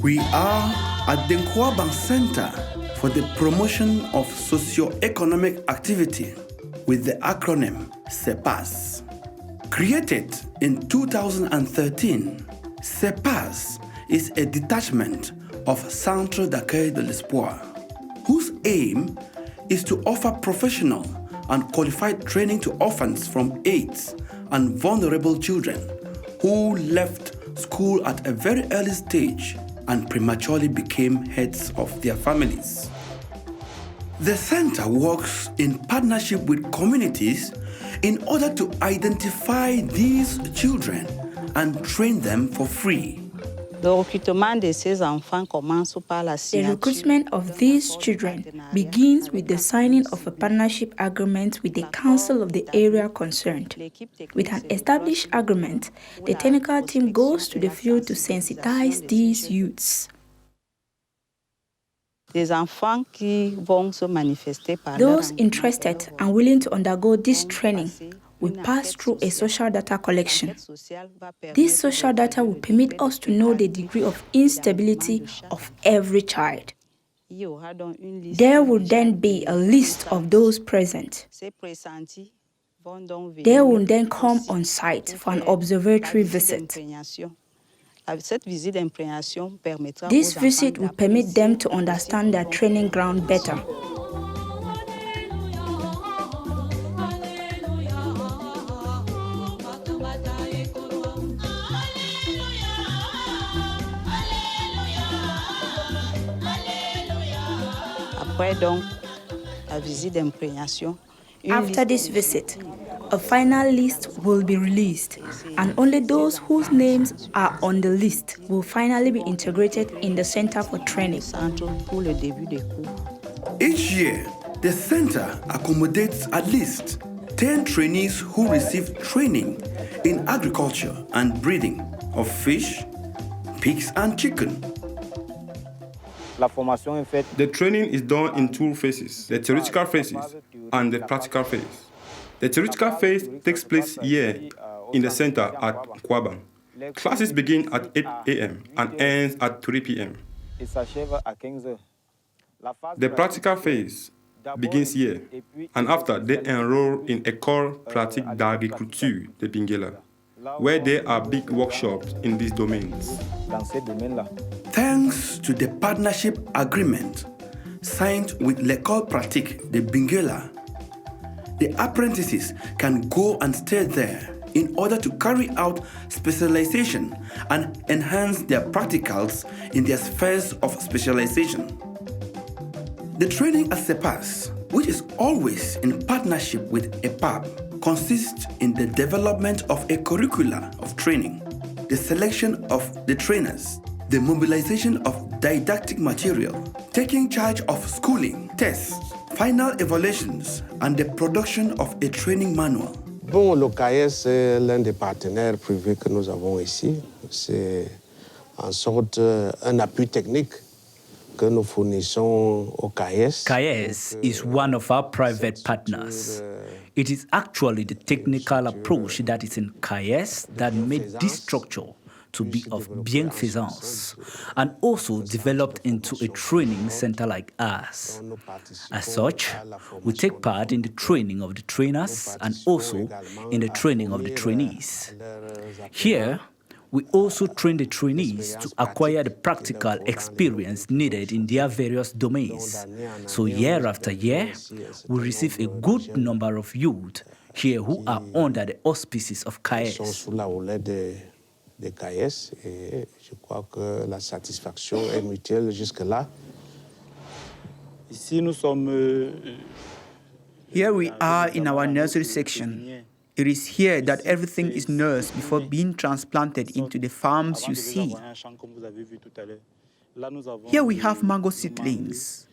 We are at the Nkwaban Center for the Promotion of Socio-Economic Activity with the acronym Cepase. Created in 2013, Cepase is a detachment of Centre d'accueil de l'Espoir, whose aim is to offer professional and qualified training to orphans from AIDS and vulnerable children who left school at a very early stage and prematurely became heads of their families. The center works in partnership with communities in order to identify these children and train them for free. The recruitment of these children begins with the signing of a partnership agreement with the council of the area concerned. With an established agreement, the technical team goes to the field to sensitize these youths. Those interested and willing to undergo this training will pass through a social data collection. This social data will permit us to know the degree of instability of every child. There will then be a list of those present. They will then come on site for an observatory visit. This visit will permit them to understand their training ground better. After this visit, a final list will be released, and only those whose names are on the list will finally be integrated in the Center for Training. Each year, the center accommodates at least 10 trainees who receive training in agriculture and breeding of fish, pigs, and chicken. The training is done in two phases, the theoretical phases and the practical phase. The theoretical phase takes place here in the center at Nkwaban. Classes begin at 8 a.m. and ends at 3 p.m. The practical phase begins here, and after they enroll in École Pratique d'Agriculture de Benguela, where there are big workshops in these domains. Thanks to the partnership agreement signed with l'École Pratique de Benguela, the apprentices can go and stay there in order to carry out specialization and enhance their practicals in their spheres of specialization. The training at Cepase, which is always in partnership with EPAB, consists in the development of a curricula of training, the selection of the trainers, the mobilization of didactic material, taking charge of schooling, tests, final evaluations, and the production of a training manual. Bon, le CAES est l'un des partenaires privés que nous avons ici. C'est en sorte un appui technique que nous fournissons au CAES. CAES is one of our private partners. It is actually the technical approach that is in CAES that made this structure to be of bienfaisance and also developed into a training center like ours. As such, we take part in the training of the trainers and also in the training of the trainees. Here, we also train the trainees to acquire the practical experience needed in their various domains. So year after year, we receive a good number of youth here who are under the auspices of CAES. De CAES, et je crois que la satisfaction est mutuelle jusque-là. Here we are in our nursery section. It is here that everything is nursed before being transplanted into the farms you see. Here we have mango seedlings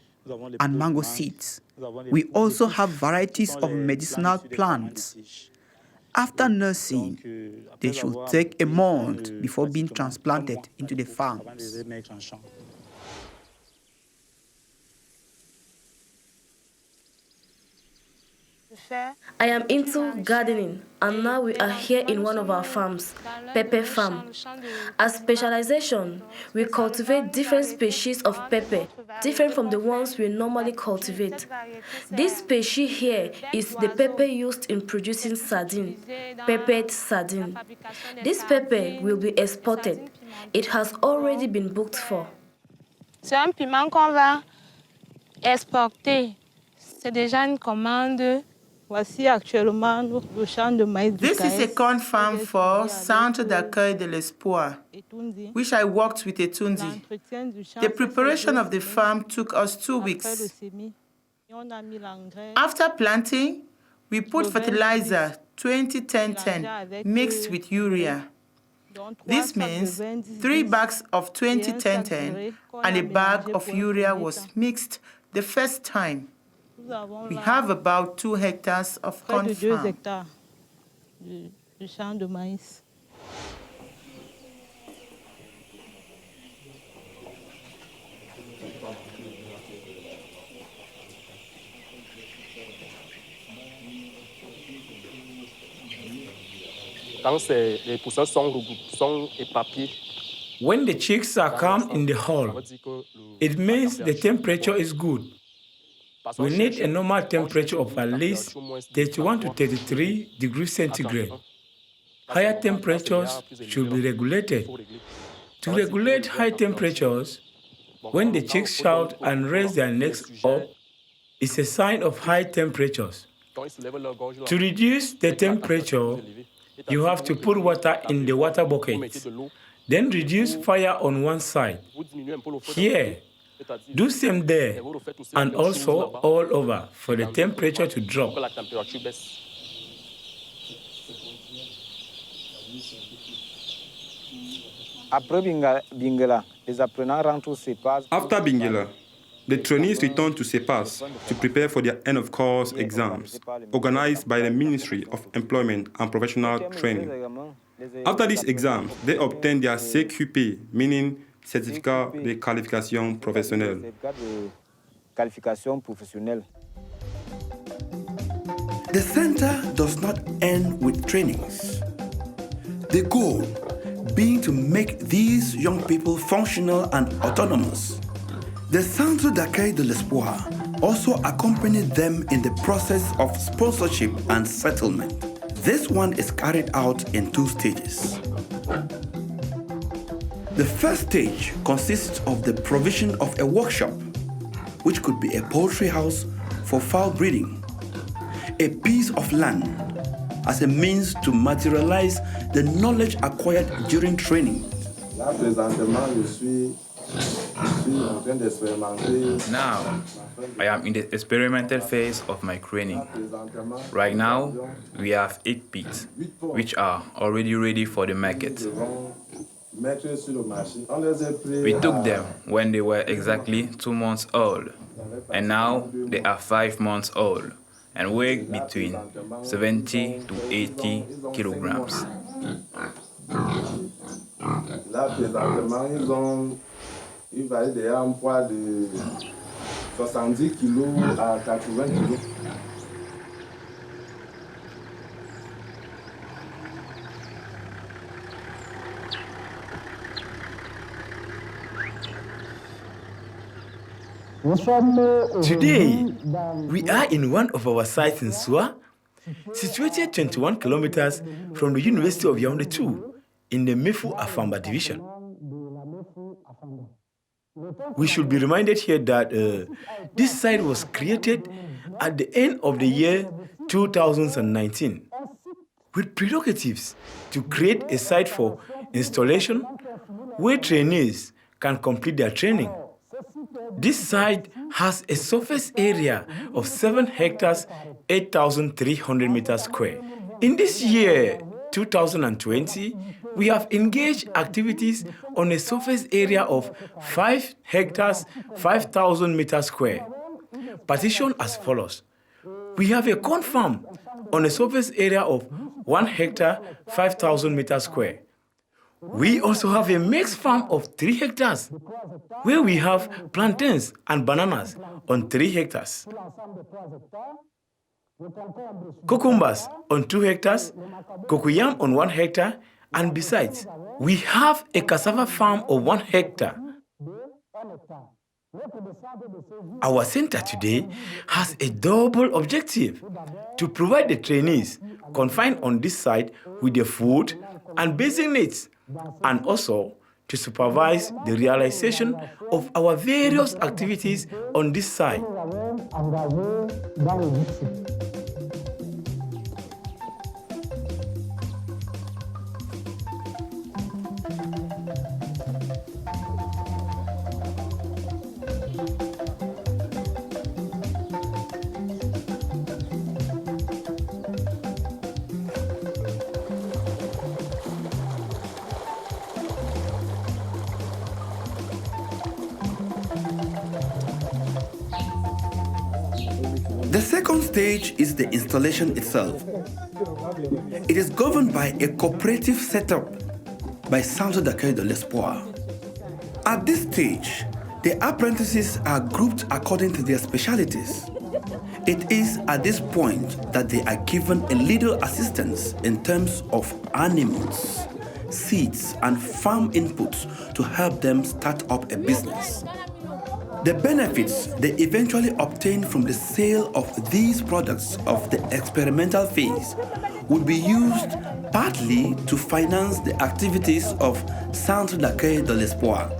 and mango seeds. We also have varieties of medicinal plants. After nursing, they should take a month before being transplanted into the farms. I am into gardening, and now we are here in one of our farms, pepper farm. As specialization, we cultivate different species of pepper, different from the ones we normally cultivate. This species here is the pepper used in producing sardine, peppered sardine. This pepper will be exported. It has already been booked for. C'est un piment qu'on va exporter. C'est déjà une commande. Voici actuellement le champ de maïs du This is a CAES. corn farm for Centre d'accueil de l'Espoir, which I worked with Etundi. The preparation of the farm took us 2 weeks. After planting, we put fertilizer 20-10-10 mixed with urea. This means 3 bags of 20-10-10 and a bag of urea was mixed the first time. We have about 2 hectares of corn Près de 2 farm. hectares du champ de maïs. Quand les poussins sont éparpillés, When the chicks are calm in the hall, it means the temperature is good. We need a normal temperature of at least 31 to 33 degrees centigrade. Higher temperatures should be regulated. To regulate high temperatures, when the chicks shout and raise their necks up, it's a sign of high temperatures. To reduce the temperature, you have to put water in the water bucket. Then reduce fire on one side. Here, do same there, and also all over for the temperature to drop. Après Bingela, les apprenants rentrent au Cepase. After Bingela, the trainees return to Cepase to prepare for their end-of-course exams, organized by the Ministry of Employment and Professional Training. After these exams, they obtain their CQP, meaning Certificat de Qualification Professionnelle. The center does not end with trainings. The goal being to make these young people functional and autonomous. The Centre d'accueil de l'Espoir also accompanied them in the process of sponsorship and settlement. This one is carried out in 2 stages. The first stage consists of the provision of a workshop, which could be a poultry house for fowl breeding, a piece of land as a means to materialize the knowledge acquired during training. Now, I am in the experimental phase of my training. Right now, we have 8 pigs, which are already ready for the market. We took them when they were exactly 2 months old, and now they are 5 months old and weigh between 70 to 80 kilograms. Il va y avoir un poids de 70 kg à 80 kg. Today, we are in one of our sites in Soa, situated 21 kilometers from the University of Yaoundé 2 in the Mefu Afamba division. We should be reminded here that this site was created at the end of the year 2019 with prerogatives to create a site for installation where trainees can complete their training. This site has a surface area of 7 hectares, 8,300 meters square. In this year, 2020, we have engaged activities on a surface area of 5 hectares, 5,000 meters square. Partition as follows. We have a corn farm on a surface area of 1 hectare, 5,000 meters square. We also have a mixed farm of 3 hectares, where we have plantains and bananas on 3 hectares. cucumbers on 2 hectares, cocoyam on 1 hectare, and besides, we have a cassava farm of 1 hectare. Our center today has a double objective: to provide the trainees confined on this site with their food and basic needs, and also to supervise the realization of our various activities on this site. The second stage is the installation itself. It is governed by a cooperative setup by Centre d'accueil de l'Espoir. At this stage, the apprentices are grouped according to their specialities. It is at this point that they are given a little assistance in terms of animals, seeds, and farm inputs to help them start up a business. The benefits they eventually obtain from the sale of these products of the experimental phase would be used partly to finance the activities of Centre d'accueil de l'Espoir.